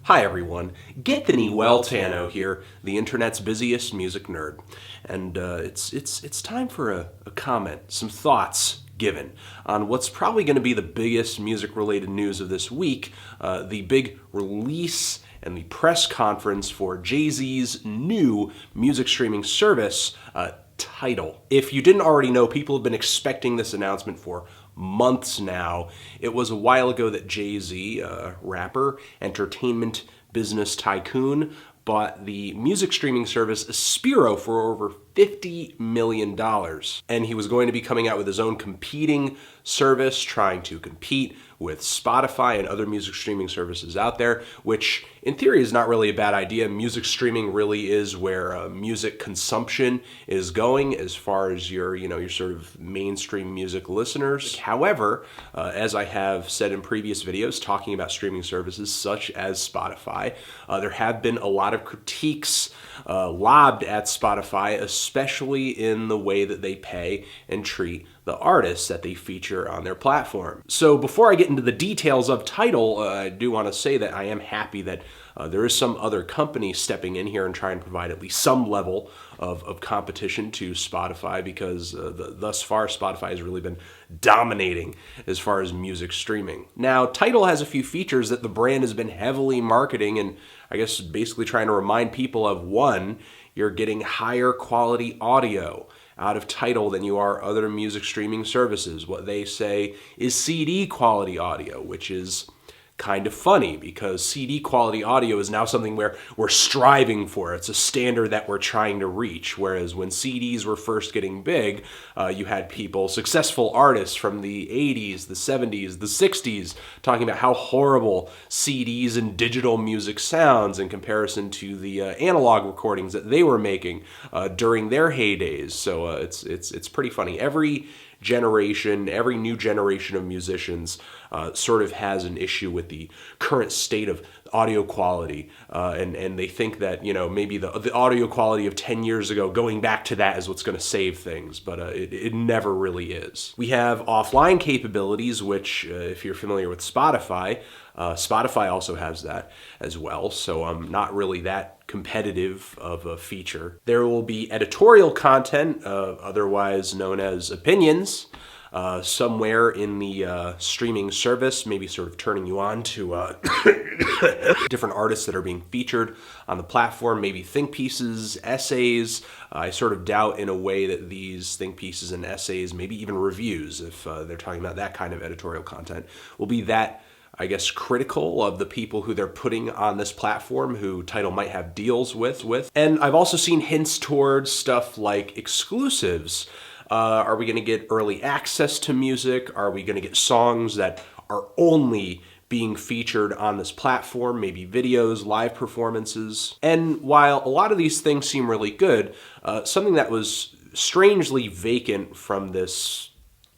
Hi everyone, Gethany Weltano here, the internet's busiest music nerd, and it's time for a comment, some thoughts given on what's probably going to be the biggest music-related news of this week, the big release and the press conference for Jay-Z's new music streaming service, Tidal. If you didn't already know, people have been expecting this announcement for months now. It was a while ago that Jay-Z, rapper, entertainment business tycoon, bought the music streaming service Spiro for over $50 million. And he was going to be coming out with his own competing service, trying to compete with Spotify and other music streaming services out there, which in theory is not really a bad idea. Music streaming really is where music consumption is going as far as your sort of mainstream music listeners. However, as I have said in previous videos talking about streaming services such as Spotify, there have been a lot of critiques lobbed at Spotify, especially in the way that they pay and treat the artists that they feature on their platform. So before I get into the details of Tidal, I do want to say that I am happy that there is some other company stepping in here and trying to provide at least some level of competition to Spotify, because thus far Spotify has really been dominating as far as music streaming. Now, Tidal has a few features that the brand has been heavily marketing and I guess basically trying to remind people of. One, you're getting higher quality audio out of Tidal than you are other music streaming services. What they say is CD quality audio, which is kind of funny because CD quality audio is now something where we're striving for. It's a standard that we're trying to reach. Whereas when CDs were first getting big, you had people, successful artists from the 80s, the 70s, the 60s, talking about how horrible CDs and digital music sounds in comparison to the analog recordings that they were making during their heydays. So it's pretty funny. Every new generation of musicians sort of has an issue with the current state of audio quality, and they think that maybe the audio quality of 10 years ago, going back to that is what's going to save things, but it never really is. We have offline capabilities, which if you're familiar with Spotify, Spotify also has that as well, so not really that competitive of a feature. There will be editorial content, otherwise known as opinions, somewhere in the streaming service, maybe sort of turning you on to different artists that are being featured on the platform, maybe think pieces, essays. I sort of doubt in a way that these think pieces and essays, maybe even reviews, if they're talking about that kind of editorial content, will be that, I guess, critical of the people who they're putting on this platform, who Tidal might have deals with. And I've also seen hints towards stuff like exclusives. Are we going to get early access to music? Are we going to get songs that are only being featured on this platform, maybe videos, live performances? And while a lot of these things seem really good, something that was strangely vacant from this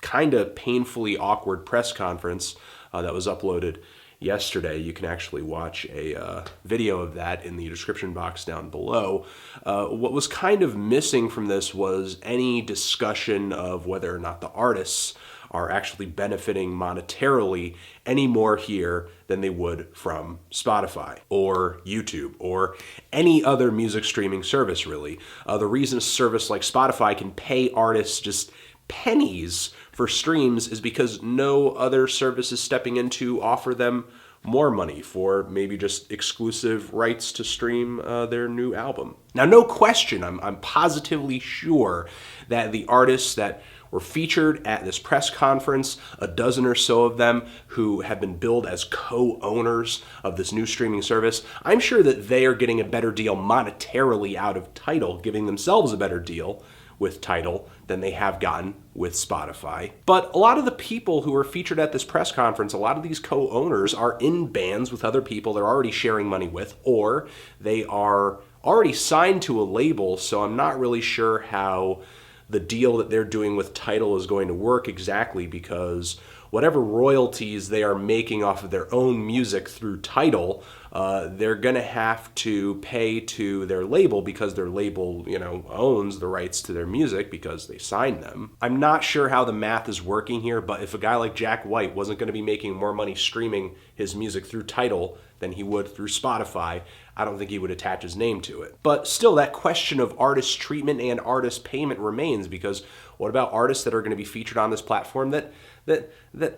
kind of painfully awkward press conference that was uploaded yesterday. You can actually watch a video of that in the description box down below. What was kind of missing from this was any discussion of whether or not the artists are actually benefiting monetarily any more here than they would from Spotify or YouTube or any other music streaming service, really. The reason a service like Spotify can pay artists just pennies for streams is because no other service is stepping in to offer them more money for maybe just exclusive rights to stream their new album. Now, no question, I'm positively sure that the artists that were featured at this press conference, a dozen or so of them who have been billed as co-owners of this new streaming service, I'm sure that they are getting a better deal monetarily out of Tidal, giving themselves a better deal with Tidal than they have gotten with Spotify. But a lot of the people who are featured at this press conference, a lot of these co-owners are in bands with other people they're already sharing money with, or they are already signed to a label, so I'm not really sure how the deal that they're doing with Tidal is going to work exactly, because whatever royalties they are making off of their own music through Tidal, they're going to have to pay to their label, because their label, owns the rights to their music because they signed them. I'm not sure how the math is working here, but if a guy like Jack White wasn't going to be making more money streaming his music through Tidal than he would through Spotify, I don't think he would attach his name to it. But still, that question of artist treatment and artist payment remains, because what about artists that are going to be featured on this platform that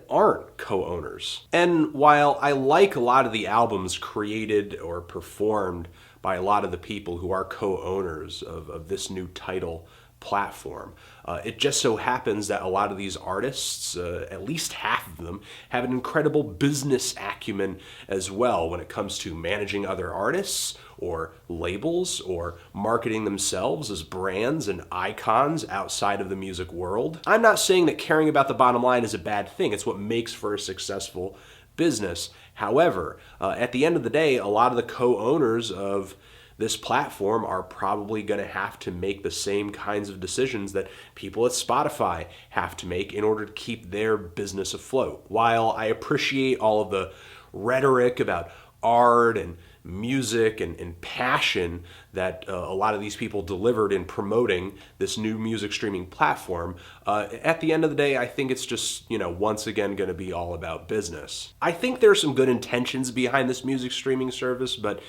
aren't co-owners? And while I like a lot of the albums created or performed by a lot of the people who are co-owners of this new Tidal platform, it just so happens that a lot of these artists, at least half of them, have an incredible business acumen as well when it comes to managing other artists or labels or marketing themselves as brands and icons outside of the music world. I'm not saying that caring about the bottom line is a bad thing. It's what makes for a successful business. However, at the end of the day, a lot of the co-owners of this platform are probably going to have to make the same kinds of decisions that people at Spotify have to make in order to keep their business afloat. While I appreciate all of the rhetoric about art and music and passion that a lot of these people delivered in promoting this new music streaming platform, at the end of the day, I think it's just, once again going to be all about business. I think there's some good intentions behind this music streaming service, but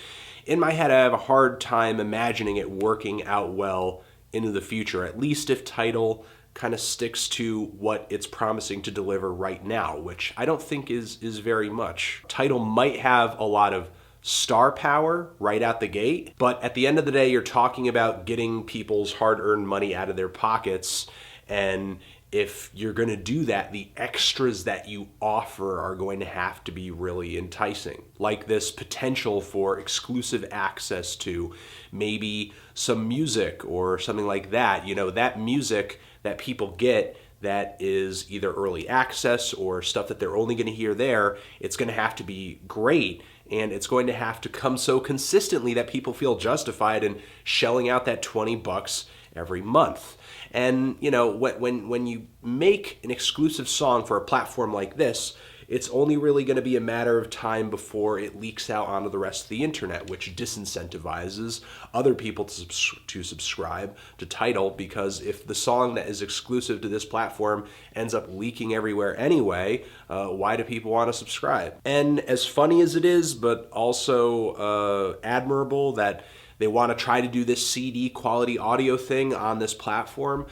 in my head, I have a hard time imagining it working out well into the future, at least if Tidal kind of sticks to what it's promising to deliver right now, which I don't think is very much. Tidal might have a lot of star power right out the gate, but at the end of the day, you're talking about getting people's hard-earned money out of their pockets, and if you're going to do that, the extras that you offer are going to have to be really enticing. Like this potential for exclusive access to maybe some music or something like that. That music that people get that is either early access or stuff that they're only going to hear there, it's going to have to be great. And it's going to have to come so consistently that people feel justified in shelling out that $20 every month. And, when you make an exclusive song for a platform like this, it's only really going to be a matter of time before it leaks out onto the rest of the internet, which disincentivizes other people to subscribe to Tidal, because if the song that is exclusive to this platform ends up leaking everywhere anyway, why do people want to subscribe? And as funny as it is, but also admirable that they want to try to do this CD quality audio thing on this platform,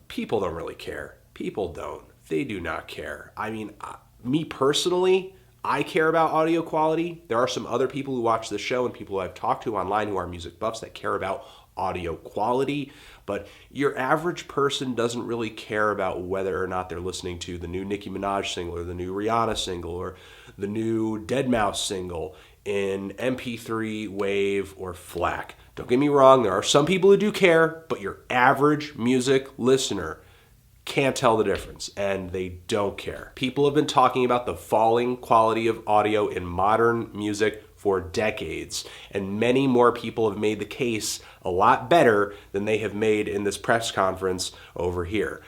people don't really care. People don't. They do not care. I mean, me personally, I care about audio quality. There are some other people who watch this show and people who I've talked to online who are music buffs that care about audio quality, but your average person doesn't really care about whether or not they're listening to the new Nicki Minaj single or the new Rihanna single or the new deadmau5 single in MP3, WAV, or FLAC. Don't get me wrong, there are some people who do care, but your average music listener can't tell the difference, and they don't care. People have been talking about the falling quality of audio in modern music for decades, and many more people have made the case a lot better than they have made in this press conference over here.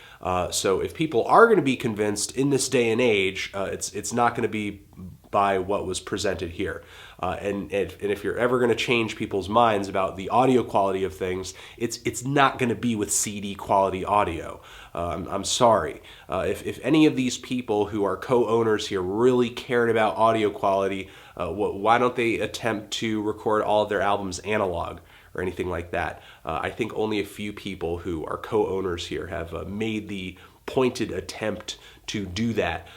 So if people are going to be convinced in this day and age, it's not going to be by what was presented here. And if you're ever going to change people's minds about the audio quality of things, it's not going to be with CD quality audio. I'm sorry. If any of these people who are co-owners here really cared about audio quality, why don't they attempt to record all of their albums analog or anything like that? I think only a few people who are co-owners here have made the pointed attempt to do that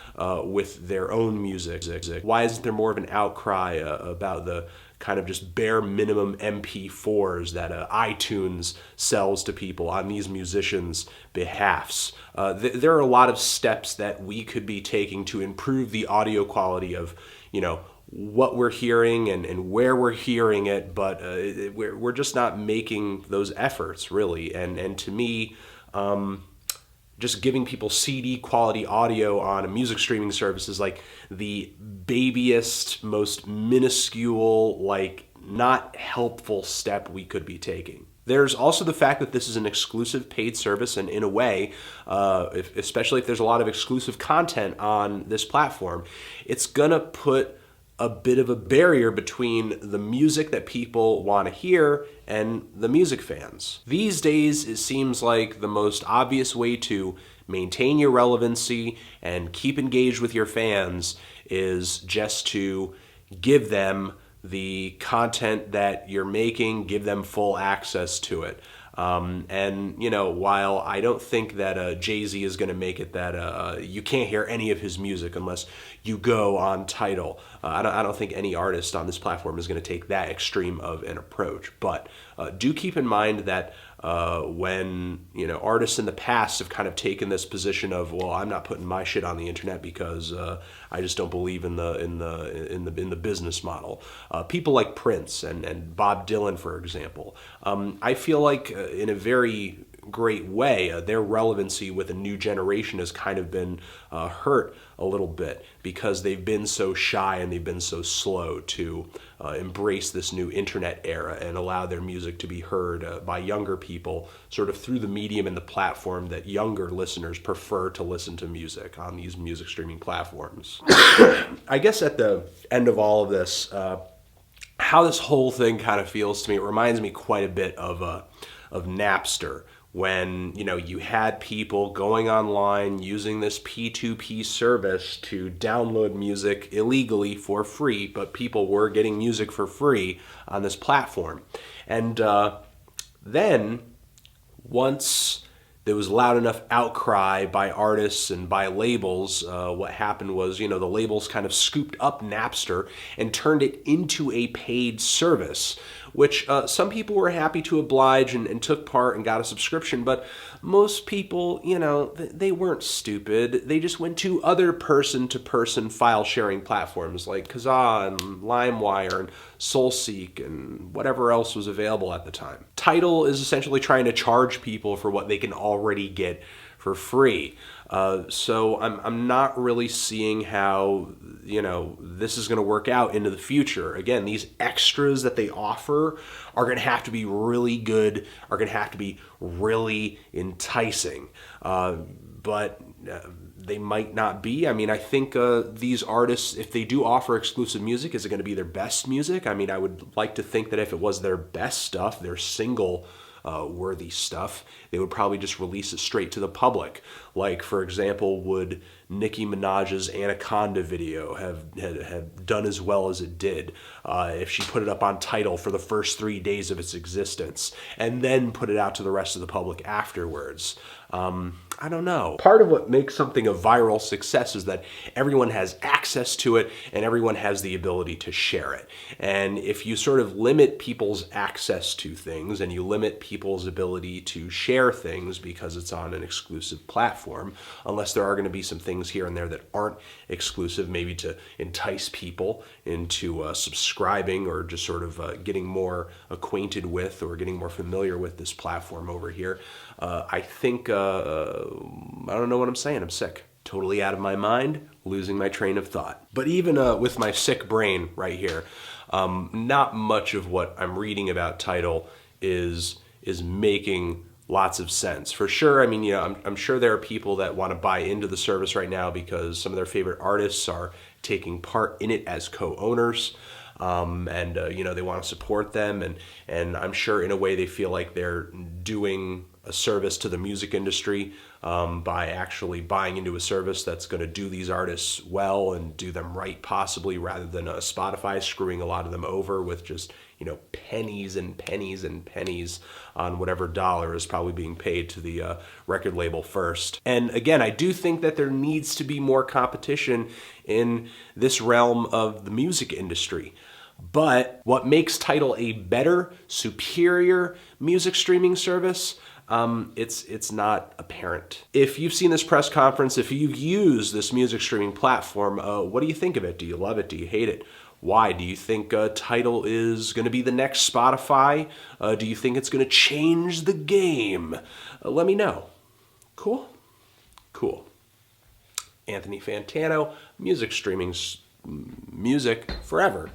with their own music. Why isn't there more of an outcry about the kind of just bare minimum MP4s that iTunes sells to people on these musicians' behalfs? There are a lot of steps that we could be taking to improve the audio quality of, what we're hearing and where we're hearing it, but we're just not making those efforts, really. And to me, just giving people CD quality audio on a music streaming service is like the babiest, most minuscule, not helpful step we could be taking. There's also the fact that this is an exclusive paid service, and in a way, especially if there's a lot of exclusive content on this platform, it's gonna put a bit of a barrier between the music that people want to hear and the music fans. These days, it seems like the most obvious way to maintain your relevancy and keep engaged with your fans is just to give them the content that you're making, give them full access to it. And, you know, while I don't think that Jay-Z is going to make it that you can't hear any of his music unless you go on Tidal, I don't think any artist on this platform is going to take that extreme of an approach. But do keep in mind that when, you know, artists in the past have kind of taken this position of, well, I'm not putting my shit on the internet because I just don't believe in the business model. People like Prince and Bob Dylan, for example, I feel like in a very great way, their relevancy with a new generation has kind of been hurt a little bit because they've been so shy and they've been so slow to embrace this new internet era and allow their music to be heard by younger people sort of through the medium and the platform that younger listeners prefer to listen to music on these music streaming platforms. I guess at the end of all of this, how this whole thing kind of feels to me, it reminds me quite a bit of Napster, when, you know, you had people going online using this P2P service to download music illegally for free, but people were getting music for free on this platform. And then once there was loud enough outcry by artists and by labels, what happened was, you know, the labels kind of scooped up Napster and turned it into a paid service, which some people were happy to oblige and took part and got a subscription, but most people, you know, they weren't stupid. They just went to other person-to-person file-sharing platforms like Kazaa and LimeWire and SoulSeek and whatever else was available at the time. Tidal is essentially trying to charge people for what they can already get for free. So I'm not really seeing how, you know, this is going to work out into the future. Again, these extras that they offer are going to have to be really good, are going to have to be really enticing. But they might not be. I mean, I think these artists, if they do offer exclusive music, is it going to be their best music? I mean, I would like to think that if it was their best stuff, their single worthy stuff, they would probably just release it straight to the public. Like, for example, would Nicki Minaj's Anaconda video have done as well as it did if she put it up on Tidal for the first 3 days of its existence and then put it out to the rest of the public afterwards? I don't know. Part of what makes something a viral success is that everyone has access to it and everyone has the ability to share it. And if you sort of limit people's access to things and you limit people's ability to share things because it's on an exclusive platform, unless there are going to be some things here and there that aren't exclusive, maybe to entice people into subscribing or just sort of getting more acquainted with or getting more familiar with this platform over here, I think, I don't know what I'm saying. I'm sick. Totally out of my mind, losing my train of thought. But even with my sick brain right here, not much of what I'm reading about Tidal is making lots of sense. For sure, I mean, you know, I'm sure there are people that want to buy into the service right now because some of their favorite artists are taking part in it as co-owners. And you know, they want to support them, and I'm sure in a way they feel like they're doing a service to the music industry by actually buying into a service that's going to do these artists well and do them right, possibly, rather than Spotify screwing a lot of them over with just, you know, pennies and pennies and pennies on whatever dollar is probably being paid to the record label first. And again, I do think that there needs to be more competition in this realm of the music industry. But what makes Tidal a better, superior music streaming service, it's not apparent. If you've seen this press conference, if you've used this music streaming platform, what do you think of it? Do you love it? Do you hate it? Why? Do you think Tidal is going to be the next Spotify? Do you think it's going to change the game? Let me know. Cool? Cool. Anthony Fantano, music streaming, music forever.